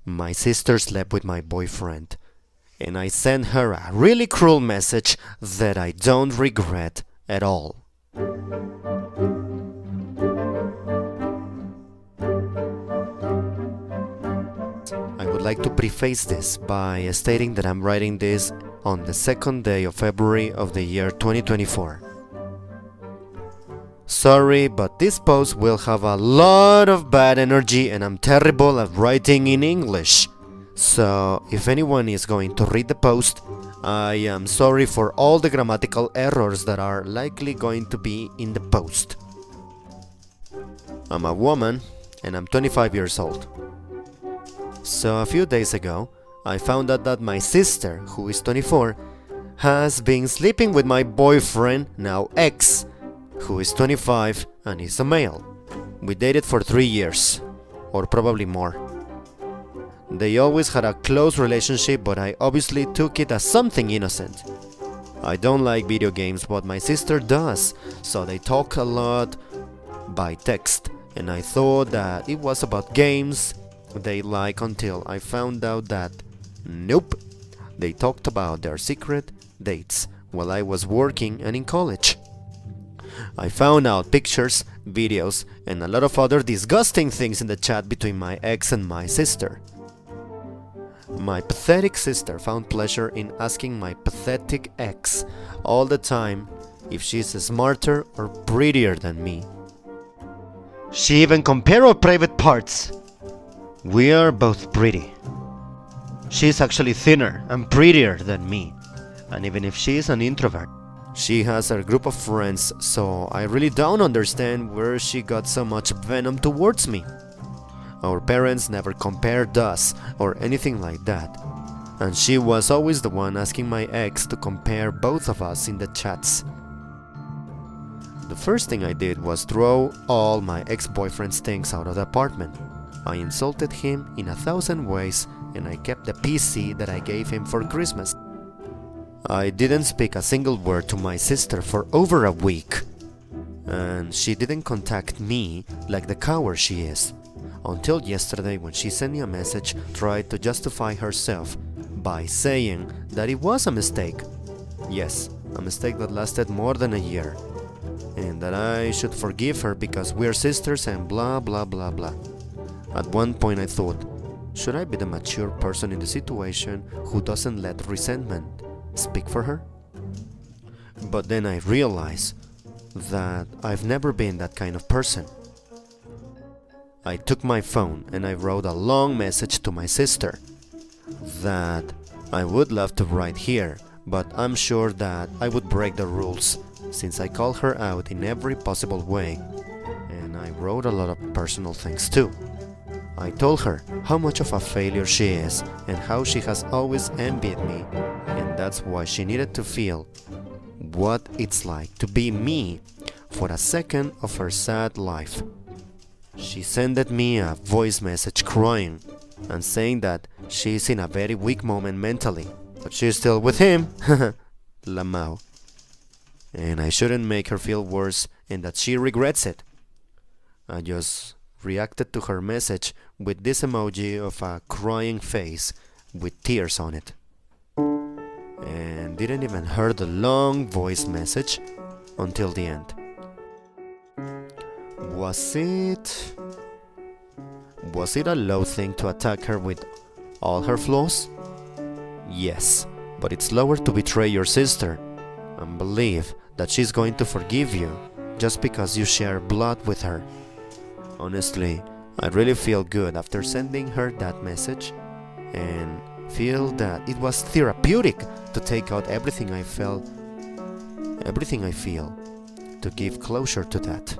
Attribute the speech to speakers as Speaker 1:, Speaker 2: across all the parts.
Speaker 1: My sister slept with my boyfriend, and I sent her a really cruel message that I don't regret at all. I would like to preface this by stating that I'm writing this on the second day of February of the year 2024. Sorry, but this post will have a lot of bad energy and I'm terrible at writing in English. So, if anyone is going to read the post, I am sorry for all the grammatical errors that are likely going to be in the post. I'm a woman and I'm 25 years old. So a few days ago, I found out that my sister, who is 24, has been sleeping with my boyfriend, now ex, who is 25 and is a male. We dated for 3 years, or probably more. They always had a close relationship, but I obviously took it as something innocent. I don't like video games, but my sister does, so they talk a lot by text, and I thought that it was about games they like until I found out that nope, they talked about their secret dates while I was working and in college. I found out pictures, videos, and a lot of other disgusting things in the chat between my ex and my sister. My pathetic sister found pleasure in asking my pathetic ex all the time if she's smarter or prettier than me. She even compared our private parts. We are both pretty. She's actually thinner and prettier than me, and even if she is an introvert, she has her group of friends, so I really don't understand where she got so much venom towards me. Our parents never compared us or anything like that, and she was always the one asking my ex to compare both of us in the chats. The first thing I did was throw all my ex-boyfriend's things out of the apartment. I insulted him in 1,000 ways, and I kept the PC that I gave him for Christmas. I didn't speak a single word to my sister for over a week, and she didn't contact me like the coward she is, until yesterday when she sent me a message tried to justify herself by saying that it was a mistake. Yes, a mistake that lasted more than a year, and that I should forgive her because we're sisters and blah blah blah blah. At one point I thought, should I be the mature person in the situation who doesn't let resentment speak for her? But then I realized that I've never been that kind of person. I took my phone and I wrote a long message to my sister that I would love to write here, but I'm sure that I would break the rules since I call her out in every possible way, and I wrote a lot of personal things too. I told her how much of a failure she is and how she has always envied me, and that's why she needed to feel what it's like to be me for a second of her sad life. She sent me a voice message crying and saying that she's in a very weak moment mentally, but she's still with him, Lamau. And I shouldn't make her feel worse and that she regrets it. I just reacted to her message with this emoji of a crying face with tears on it. And didn't even hear the long voice message until the end. Was it a low thing to attack her with all her flaws? Yes, but it's lower to betray your sister and believe that she's going to forgive you just because you share blood with her. Honestly, I really feel good after sending her that message and feel that it was therapeutic to take out everything I feel, to give closure to that.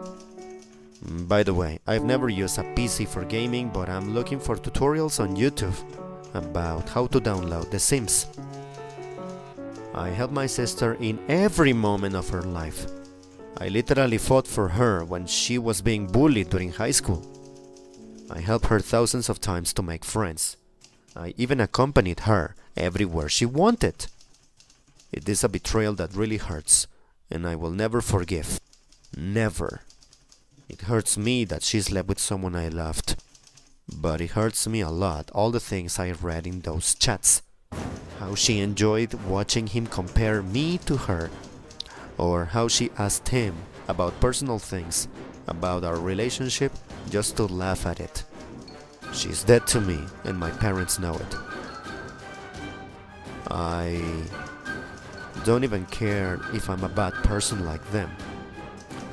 Speaker 1: By the way, I've never used a PC for gaming, but I'm looking for tutorials on YouTube about how to download The Sims. I helped my sister in every moment of her life. I literally fought for her when she was being bullied during high school. I helped her thousands of times to make friends. I even accompanied her everywhere she wanted. It is a betrayal that really hurts, and I will never forgive. Never. It hurts me that she slept with someone I loved. But it hurts me a lot, all the things I read in those chats. How she enjoyed watching him compare me to her, or how she asked him about personal things, about our relationship, just to laugh at it. She's dead to me, and my parents know it. I don't even care if I'm a bad person like them.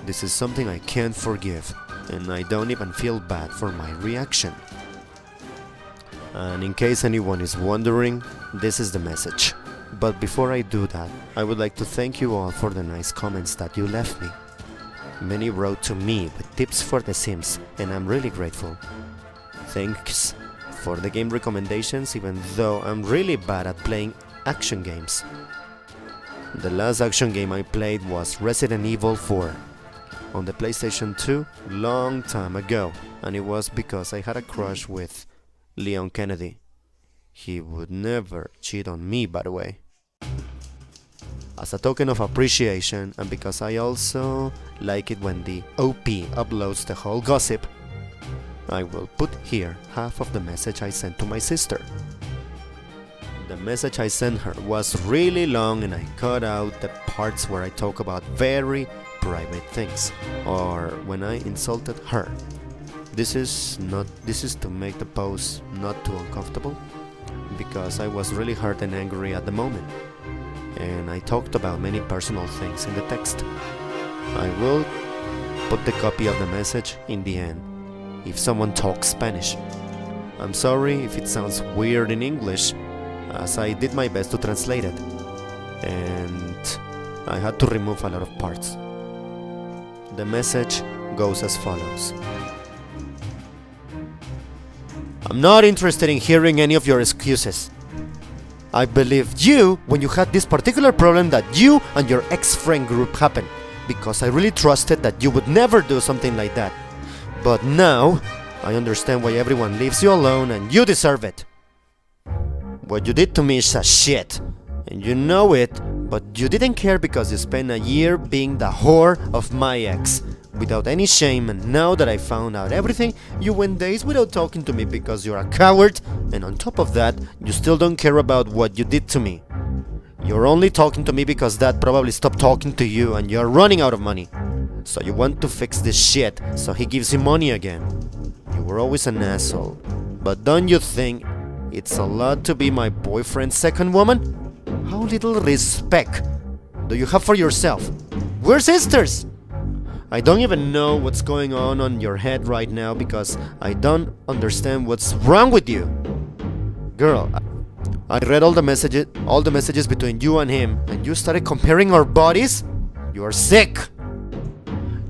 Speaker 1: This is something I can't forgive, and I don't even feel bad for my reaction. And in case anyone is wondering, this is the message. But before I do that, I would like to thank you all for the nice comments that you left me. Many wrote to me with tips for The Sims, and I'm really grateful. Thanks for the game recommendations, even though I'm really bad at playing action games. The last action game I played was Resident Evil 4 on the PlayStation 2 long time ago, and it was because I had a crush with Leon Kennedy. He would never cheat on me, by the way. As a token of appreciation, and because I also like it when the OP uploads the whole gossip, I will put here half of the message I sent to my sister. The message I sent her was really long, and I cut out the parts where I talk about very private things, or when I insulted her. This is to make the post not too uncomfortable, because I was really hurt and angry at the moment, and I talked about many personal things in the text. I will put the copy of the message in the end, if someone talks Spanish. I'm sorry if it sounds weird in English, as I did my best to translate it, and I had to remove a lot of parts. The message goes as follows. I'm not interested in hearing any of your excuses. I believed you when you had this particular problem that you and your ex-friend group happened, because I really trusted that you would never do something like that. But now, I understand why everyone leaves you alone, and you deserve it. What you did to me is a shit, and you know it, but you didn't care because you spent a year being the whore of my ex, without any shame, and now that I found out everything, you went days without talking to me because you're a coward, and on top of that, you still don't care about what you did to me. You're only talking to me because Dad probably stopped talking to you and you're running out of money. So you want to fix this shit, so he gives you money again. You were always an asshole. But don't you think it's a lot to be my boyfriend's second woman? How little respect do you have for yourself? We're sisters! I don't even know what's going on your head right now because I don't understand what's wrong with you. Girl, I read all the messages between you and him, and you started comparing our bodies? You are sick!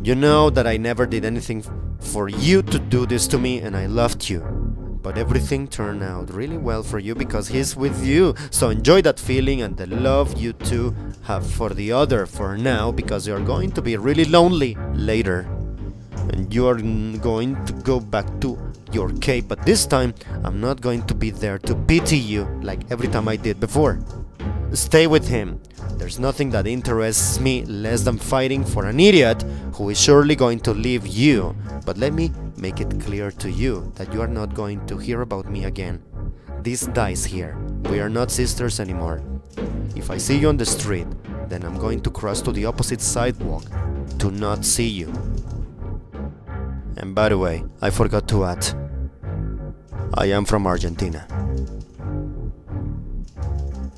Speaker 1: You know that I never did anything for you to do this to me, and I loved you. But everything turned out really well for you because he's with you. So enjoy that feeling and the love you two have for the other for now, because you're going to be really lonely later. And you are going to go back to your cave, but this time I'm not going to be there to pity you like every time I did before. Stay with him. There's nothing that interests me less than fighting for an idiot who is surely going to leave you. But let me make it clear to you that you are not going to hear about me again. This dies here. We are not sisters anymore. If I see you on the street, then I'm going to cross to the opposite sidewalk to not see you. And by the way, I forgot to add, I am from Argentina.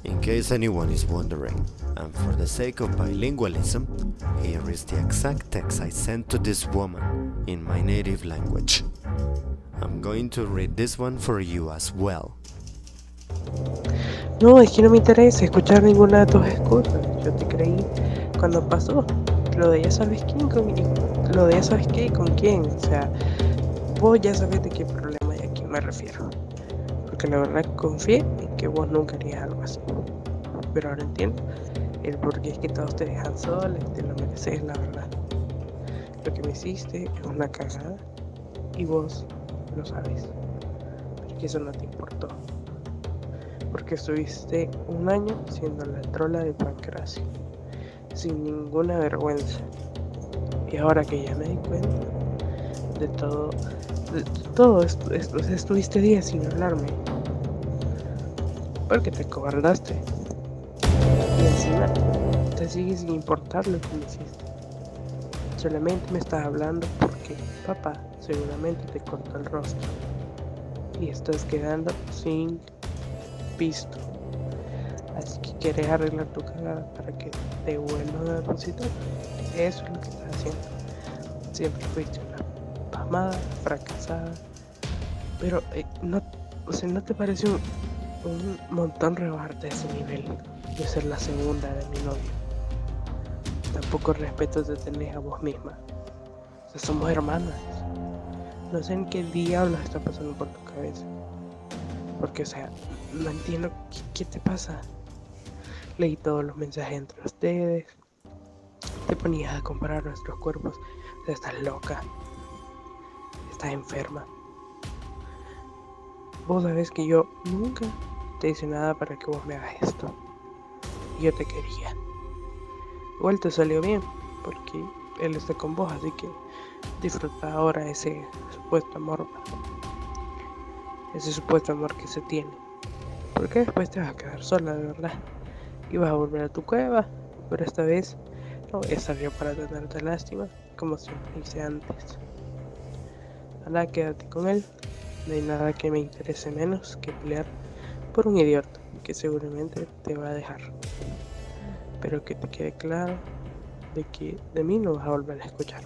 Speaker 1: In case anyone is wondering, and for the sake of bilingualism, here is the exact text I sent to this woman in my native language. I'm going to read this one for you as well.
Speaker 2: No, es que no me interesa escuchar ninguna de tus excusas. Yo te creí cuando pasó lo de ya sabes quién lo de ya sabes qué y con quién. O sea, vos ya sabés de qué problema y a quién me refiero. Porque la verdad confié en que vos nunca harías algo así. Pero ahora entiendo el por qué es que todos te dejan sola y te lo mereces, la verdad. Lo que me hiciste es una cagada y vos lo sabes. Pero que eso no te importó. Porque estuviste un año siendo la trola de Pancracio, sin ninguna vergüenza. Y ahora que ya me di cuenta de todo todo esto, estuviste días sin hablarme. Porque te cobardaste. Y encima te sigue sin importar lo que me hiciste. Solamente me estás hablando porque papá seguramente te cortó el rostro. Y estás quedando sin pisto. Así que quieres arreglar tu cagada para que te vuelvan a depositar. Eso es lo que estás haciendo. Siempre fuiste una pasmada, fracasada. Pero no te parece un montón rebajarte a ese nivel de ser la segunda de mi novio. Tampoco respeto te tenés a vos misma. O sea, somos hermanas. No sé en qué diablos está pasando por tu cabeza. Porque, o sea, no entiendo qué te pasa. Leí todos los mensajes entre ustedes. Te ponías a comparar nuestros cuerpos. O sea, estás loca. Estás enferma. Vos sabés que yo nunca te hice nada para que vos me hagas esto. Y yo te quería. Igual te salió bien, porque él está con vos, así que disfruta ahora ese supuesto amor. Ese supuesto amor que se tiene. Porque después te vas a quedar sola, de verdad. Y vas a volver a tu cueva, pero esta vez no voy a estar yo para tenerte lástima, como siempre hice antes. Ahora quédate con él. No hay nada que me interese menos que pelear por un idiota que seguramente te va a dejar. Pero que te quede claro de que de mí no vas a volver a escuchar.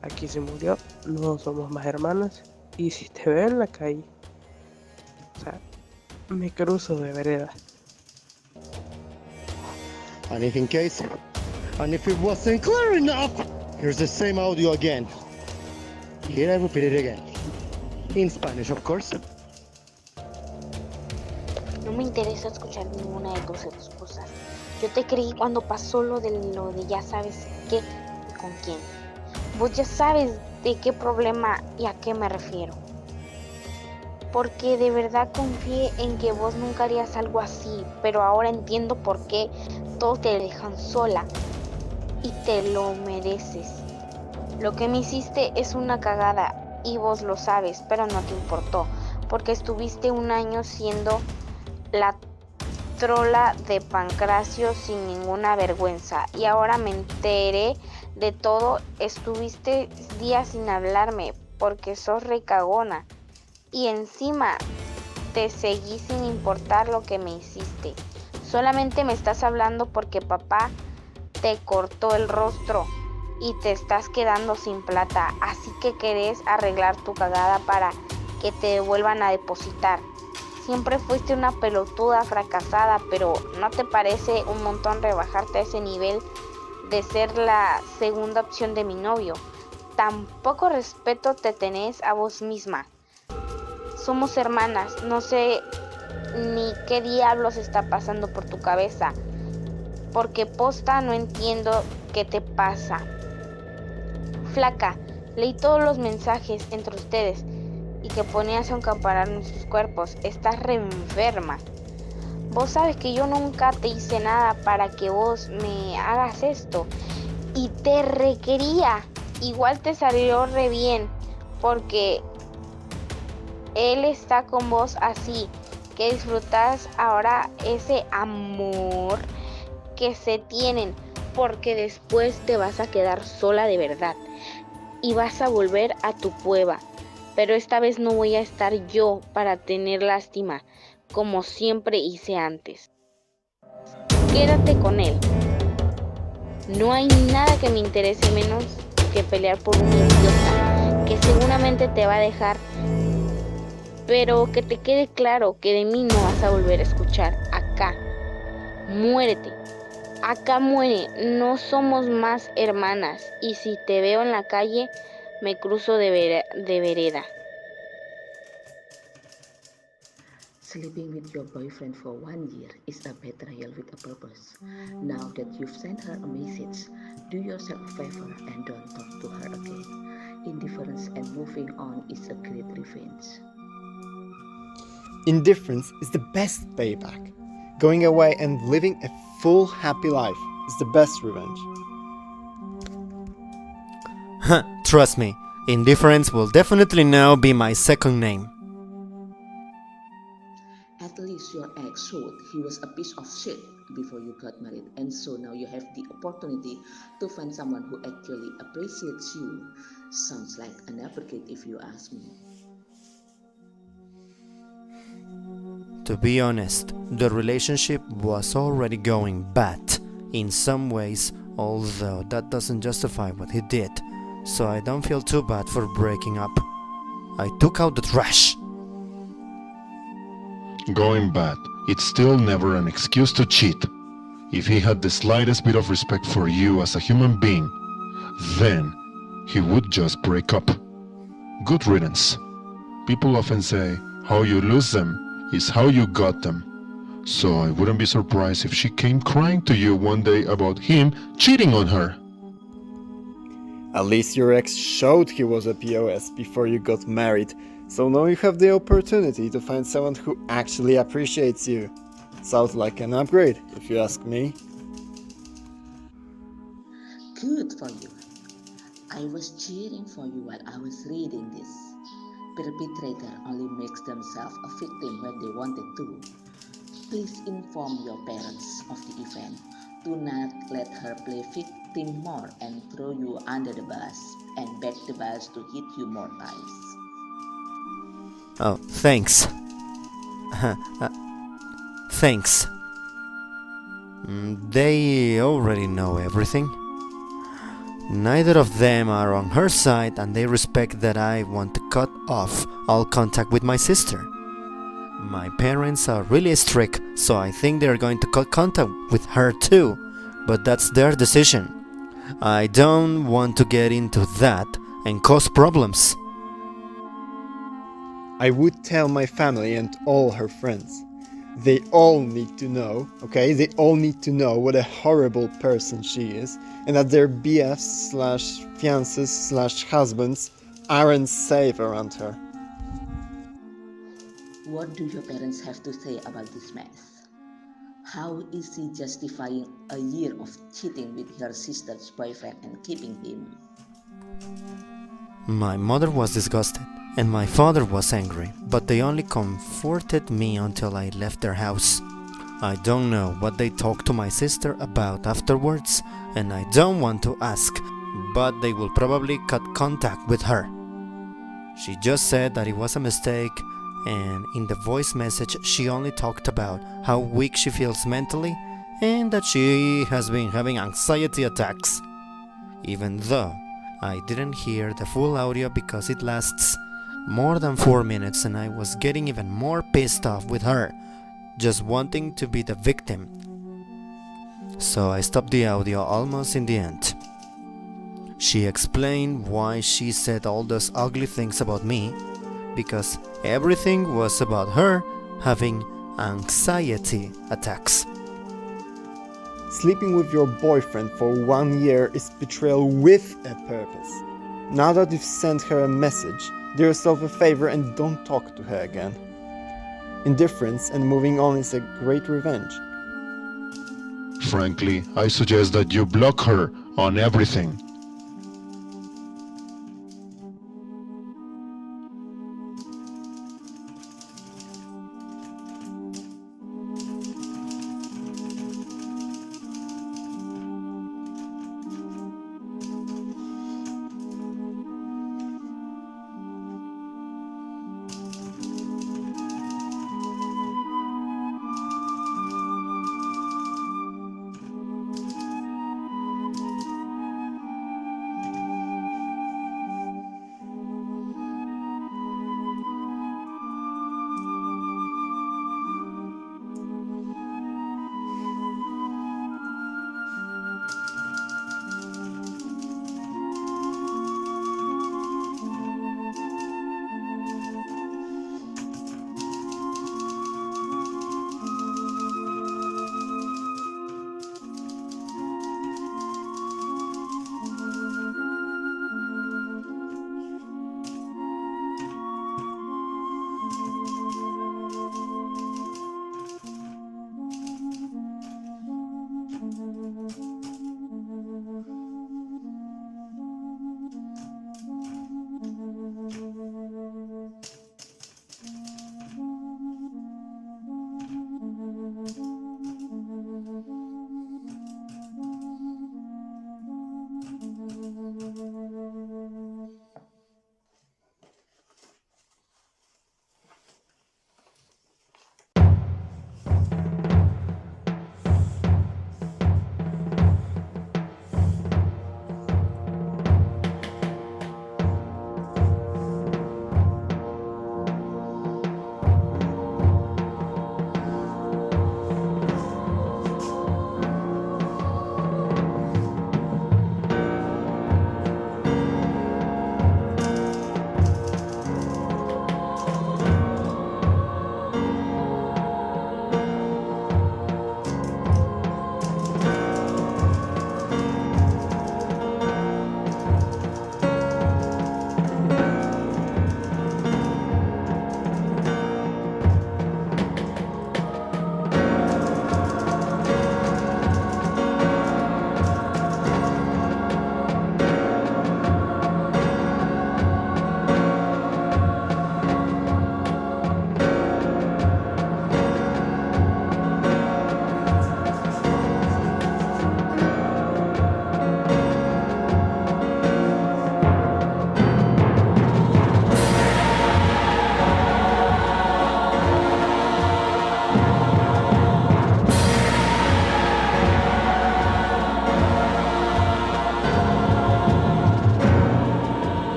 Speaker 2: Aquí se murió, no somos más hermanas, y si te veo en la calle, o sea, me cruzo de vereda.
Speaker 3: And if in case, and if it wasn't clear enough, here's the same audio again. Here I repeat it again. In Spanish, of course.
Speaker 4: No me interesa escuchar ninguna de tus excusas. Yo te creí cuando pasó lo de ya sabes qué y con quién. Vos ya sabes de qué problema y a qué me refiero. Porque de verdad confié en que vos nunca harías algo así, pero ahora entiendo por qué todos te dejan sola y te lo mereces. Lo que me hiciste es una cagada y vos lo sabes, pero no te importó, porque estuviste un año siendo la trola de Pancracio sin ninguna vergüenza y ahora me enteré de todo. Estuviste días sin hablarme porque sos recagona y encima te seguí sin importar lo que me hiciste. Solamente me estás hablando porque papá te cortó el rostro y te estás quedando sin plata, así que querés arreglar tu cagada para que te devuelvan a depositar. Siempre fuiste una pelotuda fracasada, pero ¿no te parece un montón rebajarte a ese nivel de ser la segunda opción de mi novio? Tampoco respeto te tenés a vos misma. Somos hermanas, no sé ni qué diablos está pasando por tu cabeza, porque posta no entiendo qué te pasa. Flaca, leí todos los mensajes entre ustedes y que ponías a comparar nuestros cuerpos. Estás re enferma. Vos sabes que yo nunca te hice nada para que vos me hagas esto y te requería. Igual te salió re bien porque él está con vos, así que disfrutas ahora ese amor que se tienen, porque después te vas a quedar sola de verdad y vas a volver a tu cueva. Pero esta vez no voy a estar yo para tener lástima, como siempre hice antes. Quédate con él. No hay nada que me interese menos que pelear por un idiota que seguramente te va a dejar. Pero que te quede claro que de mí no vas a volver a escuchar. Acá. Muérete. Acá muere. No somos más hermanas. Y si te veo en la calle, me cruzo de vereda.
Speaker 5: Sleeping with your boyfriend for 1 year is a betrayal with a purpose. Now that you've sent her a message, do yourself a favor and don't talk to her again. Indifference and moving on is a great revenge.
Speaker 6: Indifference is the best payback. Going away and living a full, happy life is the best revenge.
Speaker 1: Trust me, Indifference will definitely now be my second name.
Speaker 5: At least your ex showed he was a piece of shit before you got married, and so now you have the opportunity to find someone who actually appreciates you. Sounds like an upgrade if you ask me.
Speaker 1: To be honest, the relationship was already going bad in some ways, although that doesn't justify what he did, so I don't feel too bad for breaking up. I took out the trash.
Speaker 7: Going bad, it's still never an excuse to cheat. If he had the slightest bit of respect for you as a human being, then he would just break up. Good riddance. People often say, how you lose them is how you got them. So I wouldn't be surprised if she came crying to you one day about him cheating on her.
Speaker 6: At least your ex showed he was a POS before you got married, so now you have the opportunity to find someone who actually appreciates you. Sounds like an upgrade, if you ask me.
Speaker 5: Good for you. I was cheering for you while I was reading this. Perpetrator only makes themselves a victim when they wanted to. Please inform your parents of the event. Do not let her play victim more and throw you under the bus and beg the bus to hit you more times.
Speaker 1: Oh, thanks. Thanks. They already know everything. Neither of them are on her side, and they respect that I want to cut off all contact with my sister. My parents are really strict, so I think they're going to cut contact with her too, but that's their decision. I don't want to get into that and cause problems.
Speaker 6: I would tell my family and all her friends. They all need to know, okay? They all need to know what a horrible person she is, and that their BFs/fiancés/husbands aren't safe around her.
Speaker 5: What do your parents have to say about this mess? How is she justifying a year of cheating with her sister's boyfriend and keeping him?
Speaker 1: My mother was disgusted, and my father was angry, but they only comforted me until I left their house. I don't know what they talked to my sister about afterwards, and I don't want to ask, but they will probably cut contact with her. She just said that it was a mistake, and in the voice message she only talked about how weak she feels mentally and that she has been having anxiety attacks. Even though I didn't hear the full audio because it lasts more than 4 minutes, and I was getting even more pissed off with her, just wanting to be the victim. So I stopped the audio almost in the end. She explained why she said all those ugly things about me, because everything was about her having anxiety attacks.
Speaker 6: Sleeping with your boyfriend for 1 year is betrayal with a purpose. Now that you've sent her a message, do yourself a favor and don't talk to her again. Indifference and moving on is a great revenge.
Speaker 7: Frankly, I suggest that you block her on everything.